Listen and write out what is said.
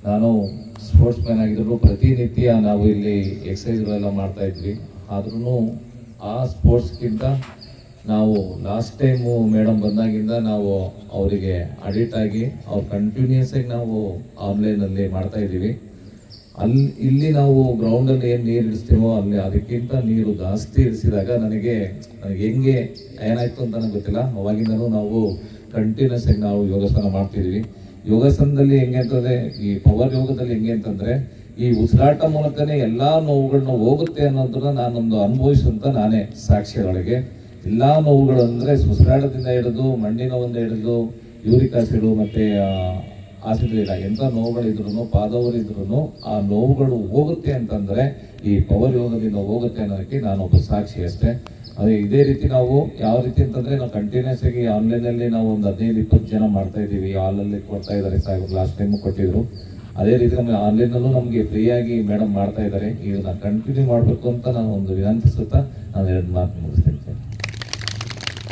ನಾನು sports man ಆಗಿದ್ರು ಪ್ರತಿನಿತ್ಯ ನಾವು ಇಲ್ಲಿ ಎಕ್ಸಸೈಸ್ಗಳೆಲ್ಲ ಮಾಡ್ತಾ ಇದ್ವಿ. ಆದ್ರೂ ಆ ಸ್ಪೋರ್ಟ್ಸ್ಗಿಂತ ನಾವು ಲಾಸ್ಟ್ ಟೈಮು ಮೇಡಮ್ ಬಂದಾಗಿಂದ ನಾವು ಅವರಿಗೆ ಅಡಿಟ್ ಆಗಿ ಅವ್ರು ಕಂಟಿನ್ಯೂಸ್ ಆಗಿ ನಾವು ಆನ್ಲೈನಲ್ಲಿ ಮಾಡ್ತಾ ಇದ್ದೀವಿ. ಇಲ್ಲಿ ನಾವು ಗ್ರೌಂಡಲ್ಲಿ ಏನು ನೀರು ಇಡಿಸ್ತೀವೋ ಅಲ್ಲಿ ಅದಕ್ಕಿಂತ ನೀರು ಜಾಸ್ತಿ ಇರಿಸಿದಾಗ ನನಗೆ ಹೆಂಗೆ ಏನಾಯ್ತು ಅಂತ ನನಗೆ ಗೊತ್ತಿಲ್ಲ. ಅವಾಗಿಂದಲೂ ನಾವು ಕಂಟಿನ್ಯೂಸ್ ಆಗಿ ನಾವು ಯೋಗಾಸನ ಮಾಡ್ತಿದ್ವಿ. ಯೋಗಾಸನದಲ್ಲಿ ಹೆಂಗೆ ಅಂತಂದರೆ, ಈ ಪವರ್ ಯೋಗದಲ್ಲಿ ಹೆಂಗೆ ಅಂತಂದರೆ, ಈ ಉಸಿರಾಟ ಮೂಲಕನೇ ಎಲ್ಲ ನೋವುಗಳನ್ನ ಹೋಗುತ್ತೆ ಅನ್ನೋದನ್ನ ನಾನೊಂದು ಅನುಭವಿಸುವಂತ ನಾನೇ ಸಾಕ್ಷಿಗಳಿಗೆ. ಎಲ್ಲ ನೋವುಗಳು ಅಂದರೆ ಉಸಿರಾಟದಿಂದ ಹಿಡಿದು ಮಂಡಿ ನೋವಿಂದ ಹಿಡಿದು ಯೂರಿಕ್ ಆಸಿಡು ಮತ್ತು ಆಸಿಡ್ ಇಲ್ಲ, ಎಂಥ ನೋವುಗಳಿದ್ರು ಪಾದವರಿದ್ರು ಆ ನೋವುಗಳು ಹೋಗುತ್ತೆ ಅಂತಂದರೆ ಈ ಪವರ್ ಯೋಗದಿಂದ ಹೋಗುತ್ತೆ ಅನ್ನೋದಕ್ಕೆ ನಾನೊಬ್ಬ ಸಾಕ್ಷಿ ಅಷ್ಟೇ. ಅದೇ ಇದೇ ರೀತಿ ನಾವು ಯಾವ ರೀತಿ ಅಂತಂದರೆ, ನಾವು ಕಂಟಿನ್ಯೂಸ್ ಆಗಿ ಆನ್ಲೈನಲ್ಲಿ ನಾವು ಒಂದು 15-20 ಜನ ಮಾಡ್ತಾ ಇದ್ದೀವಿ. ಹಾಲಲ್ಲಿ ಕೊಡ್ತಾ ಇದ್ದಾರೆ, ಲಾಸ್ಟ್ ಟೈಮು ಕೊಟ್ಟಿದ್ರು. ಅದೇ ರೀತಿ ನಮಗೆ ಆನ್ಲೈನಲ್ಲೂ ನಮಗೆ ಫ್ರೀಯಾಗಿ ಮೇಡಮ್ ಮಾಡ್ತಾ ಇದ್ದಾರೆ. ಈಗ ನಾನು ಕಂಟಿನ್ಯೂ ಮಾಡಬೇಕು ಅಂತ ನಾನು ಒಂದು ವಿನಂತಿಸುತ್ತಾ ನಾನು 2 ಮಾತು ಮುಗಿಸ್ತೇನೆ.